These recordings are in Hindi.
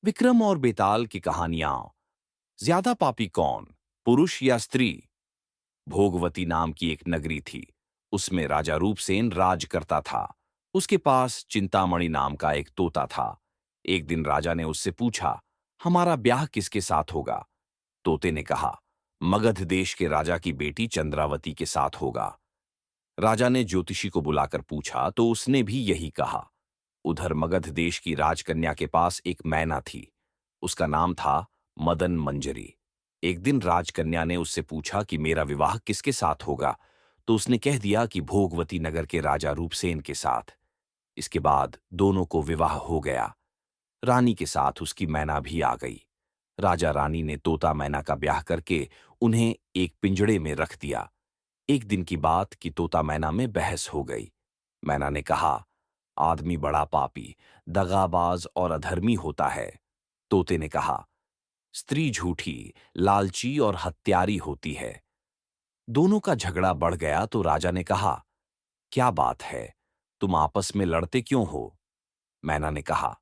विक्रम और बेताल की कहानियां। ज्यादा पापी कौन, पुरुष या स्त्री? भोगवती नाम की एक नगरी थी। उसमें राजा रूपसेन राज करता था। उसके पास चिंतामणि नाम का एक तोता था। एक दिन राजा ने उससे पूछा, हमारा ब्याह किसके साथ होगा? तोते ने कहा, मगध देश के राजा की बेटी चंद्रावती के साथ होगा। राजा ने ज्योतिषी को बुलाकर पूछा तो उसने भी यही कहा। उधर मगध देश की राजकन्या के पास एक मैना थी। उसका नाम था मदन मंजरी। एक दिन राजकन्या ने उससे पूछा कि मेरा विवाह किसके साथ होगा, तो उसने कह दिया कि भोगवती नगर के राजा रूपसेन के साथ। इसके बाद दोनों को विवाह हो गया। रानी के साथ उसकी मैना भी आ गई। राजा रानी ने तोता मैना का ब्याह करके उन्हें एक पिंजड़े में रख दिया। एक दिन की बात कि तोता मैना में बहस हो गई। मैना ने कहा, आदमी बड़ा पापी, दगाबाज और अधर्मी होता है। तोते ने कहा, स्त्री झूठी, लालची और हत्यारी होती है। दोनों का झगड़ा बढ़ गया तो राजा ने कहा, क्या बात है, तुम आपस में लड़ते क्यों हो? मैना ने कहा,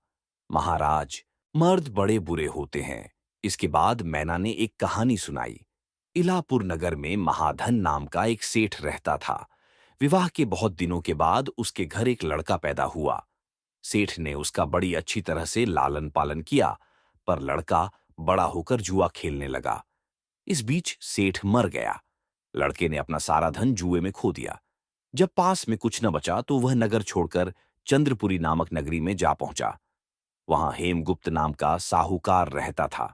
महाराज, मर्द बड़े बुरे होते हैं। इसके बाद मैना ने एक कहानी सुनाई। इलापुर नगर में महाधन नाम का एक सेठ रहता था। विवाह के बहुत दिनों के बाद उसके घर एक लड़का पैदा हुआ। सेठ ने उसका बड़ी अच्छी तरह से लालन पालन किया, पर लड़का बड़ा होकर जुआ खेलने लगा। इस बीच सेठ मर गया। लड़के ने अपना सारा धन जुए में खो दिया। जब पास में कुछ न बचा तो वह नगर छोड़कर चंद्रपुरी नामक नगरी में जा पहुंचा। वहां हेमगुप्त नाम का साहूकार रहता था।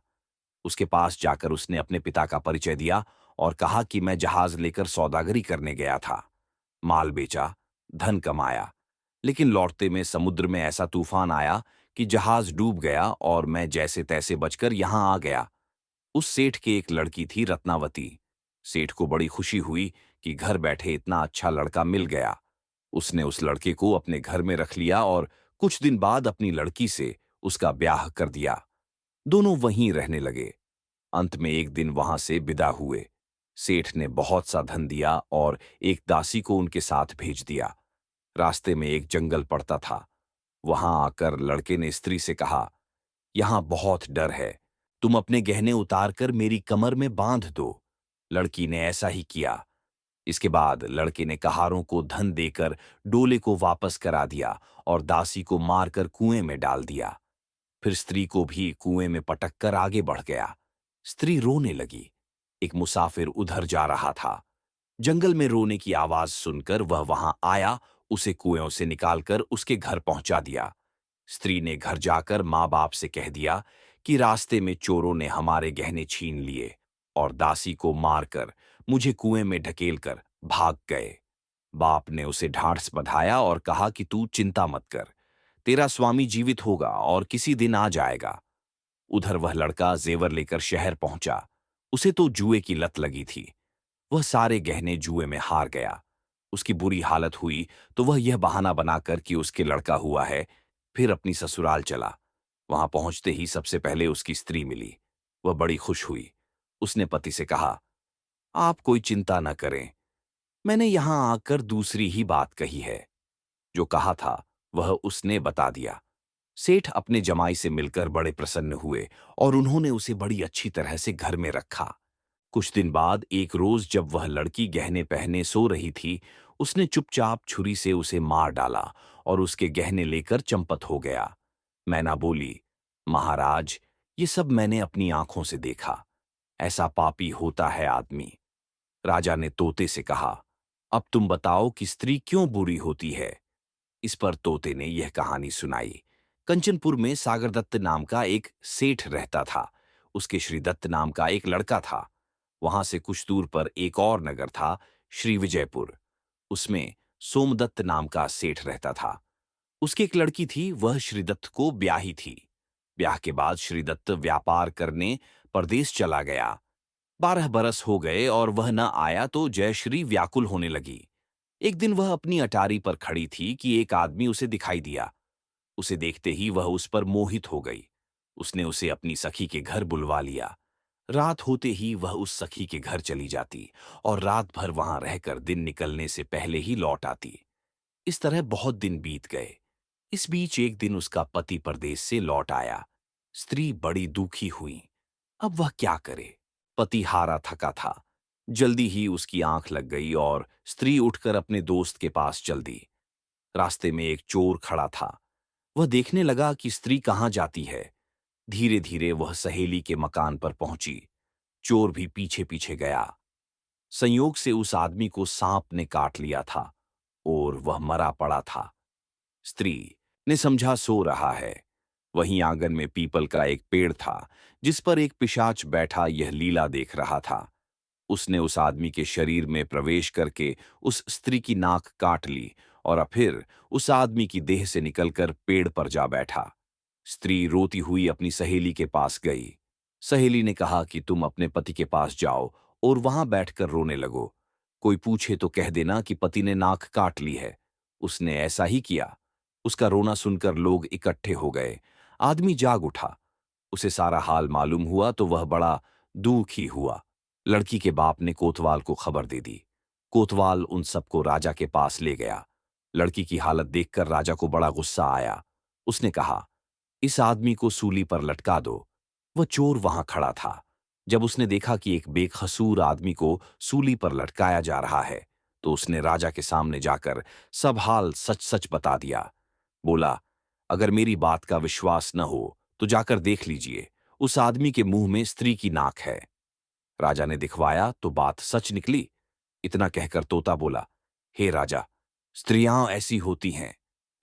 उसके पास जाकर उसने अपने पिता का परिचय दिया और कहा कि मैं जहाज लेकर सौदागरी करने गया था। माल बेचा, धन कमाया, लेकिन लौटते में समुद्र में ऐसा तूफान आया कि जहाज डूब गया और मैं जैसे तैसे बचकर यहां आ गया। उस सेठ की एक लड़की थी रत्नावती। सेठ को बड़ी खुशी हुई कि घर बैठे इतना अच्छा लड़का मिल गया। उसने उस लड़के को अपने घर में रख लिया और कुछ दिन बाद अपनी लड़की से उसका ब्याह कर दिया। दोनों वहीं रहने लगे। अंत में एक दिन वहां से विदा हुए। सेठ ने बहुत सा धन दिया और एक दासी को उनके साथ भेज दिया। रास्ते में एक जंगल पड़ता था। वहां आकर लड़के ने स्त्री से कहा, यहां बहुत डर है, तुम अपने गहने उतारकर मेरी कमर में बांध दो। लड़की ने ऐसा ही किया। इसके बाद लड़के ने कहारों को धन देकर डोले को वापस करा दिया और दासी को मारकर कुएं में डाल दिया। फिर स्त्री को भी कुएं में पटक कर आगे बढ़ गया। स्त्री रोने लगी। एक मुसाफिर उधर जा रहा था। जंगल में रोने की आवाज सुनकर वह वहां आया, उसे कुएं से निकालकर उसके घर पहुंचा दिया। स्त्री ने घर जाकर माँ बाप से कह दिया कि रास्ते में चोरों ने हमारे गहने छीन लिए और दासी को मारकर मुझे कुएं में ढकेलकर भाग गए। बाप ने उसे ढांढस बंधाया और कहा कि तू चिंता मत कर, तेरा स्वामी जीवित होगा और किसी दिन आ जाएगा। उधर वह लड़का जेवर लेकर शहर पहुंचा। उसे तो जुए की लत लगी थी। वह सारे गहने जुए में हार गया। उसकी बुरी हालत हुई तो वह यह बहाना बनाकर कि उसके लड़का हुआ है, फिर अपनी ससुराल चला। वहां पहुंचते ही सबसे पहले उसकी स्त्री मिली। वह बड़ी खुश हुई। उसने पति से कहा, आप कोई चिंता न करें, मैंने यहां आकर दूसरी ही बात कही है। जो कहा था वह उसने बता दिया। सेठ अपने जमाई से मिलकर बड़े प्रसन्न हुए और उन्होंने उसे बड़ी अच्छी तरह से घर में रखा। कुछ दिन बाद एक रोज जब वह लड़की गहने पहने सो रही थी, उसने चुपचाप छुरी से उसे मार डाला और उसके गहने लेकर चंपत हो गया। मैना बोली, महाराज, ये सब मैंने अपनी आंखों से देखा। ऐसा पापी होता है आदमी। राजा ने तोते से कहा, अब तुम बताओ कि स्त्री क्यों बुरी होती है? इस पर तोते ने यह कहानी सुनाई। कंचनपुर में सागरदत्त नाम का एक सेठ रहता था। उसके श्रीदत्त नाम का एक लड़का था। वहां से कुछ दूर पर एक और नगर था, श्री विजयपुर। उसमें सोमदत्त नाम का सेठ रहता था। उसकी एक लड़की थी, वह श्रीदत्त को ब्याही थी। ब्याह के बाद श्रीदत्त व्यापार करने परदेश चला गया। 12 बरस हो गए और वह न आया तो जयश्री व्याकुल होने लगी। एक दिन वह अपनी अटारी पर खड़ी थी कि एक आदमी उसे दिखाई दिया। उसे देखते ही वह उस पर मोहित हो गई। उसने उसे अपनी सखी के घर बुलवा लिया। रात होते ही वह उस सखी के घर चली जाती और रात भर वहां रहकर दिन निकलने से पहले ही लौट आती। इस तरह बहुत दिन बीत गए। इस बीच एक दिन उसका पति परदेश से लौट आया। स्त्री बड़ी दुखी हुई। अब वह क्या करे? पति हारा थका था। जल्दी ही उसकी आंख लग गई और स्त्री उठकर अपने दोस्त के पास चल दी। रास्ते में एक चोर खड़ा था। वह देखने लगा कि स्त्री कहाँ जाती है। धीरे धीरे वह सहेली के मकान पर पहुंची। चोर भी पीछे पीछे गया। संयोग से उस आदमी को सांप ने काट लिया था और वह मरा पड़ा था। स्त्री ने समझा सो रहा है। वहीं आंगन में पीपल का एक पेड़ था जिस पर एक पिशाच बैठा यह लीला देख रहा था। उसने उस आदमी के शरीर में प्रवेश करके उस स्त्री की नाक काट ली और फिर उस आदमी की देह से निकलकर पेड़ पर जा बैठा। स्त्री रोती हुई अपनी सहेली के पास गई। सहेली ने कहा कि तुम अपने पति के पास जाओ और वहां बैठकर रोने लगो। कोई पूछे तो कह देना कि पति ने नाक काट ली है। उसने ऐसा ही किया। उसका रोना सुनकर लोग इकट्ठे हो गए। आदमी जाग उठा। उसे सारा हाल मालूम हुआ तो वह बड़ा दुखी हुआ। लड़की के बाप ने कोतवाल को खबर दे दी। कोतवाल उन सबको राजा के पास ले गया। लड़की की हालत देखकर राजा को बड़ा गुस्सा आया। उसने कहा, इस आदमी को सूली पर लटका दो। वह चोर वहां खड़ा था। जब उसने देखा कि एक बेकसूर आदमी को सूली पर लटकाया जा रहा है तो उसने राजा के सामने जाकर सब हाल सच सच बता दिया। बोला, अगर मेरी बात का विश्वास न हो तो जाकर देख लीजिए, उस आदमी के मुंह में स्त्री की नाक है। राजा ने दिखवाया तो बात सच निकली। इतना कहकर तोता बोला, हे राजा, स्त्रियां ऐसी होती हैं।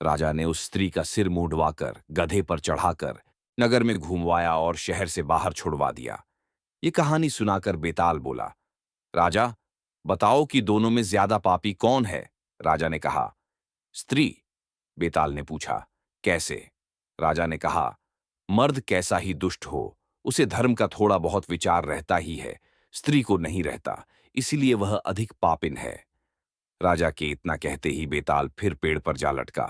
राजा ने उस स्त्री का सिर मुंडवाकर गधे पर चढ़ाकर नगर में घुमवाया और शहर से बाहर छुड़वा दिया। ये कहानी सुनाकर बेताल बोला, राजा, बताओ कि दोनों में ज्यादा पापी कौन है? राजा ने कहा, स्त्री। बेताल ने पूछा, कैसे? राजा ने कहा, मर्द कैसा ही दुष्ट हो, उसे धर्म का थोड़ा बहुत विचार रहता ही है, स्त्री को नहीं रहता, इसीलिए वह अधिक पापिन है। राजा के इतना कहते ही बेताल फिर पेड़ पर जा लटका।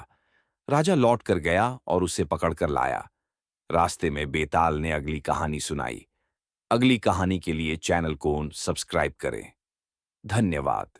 राजा लौट कर गया और उसे पकड़कर लाया। रास्ते में बेताल ने अगली कहानी सुनाई। अगली कहानी के लिए चैनल को सब्सक्राइब करें। धन्यवाद।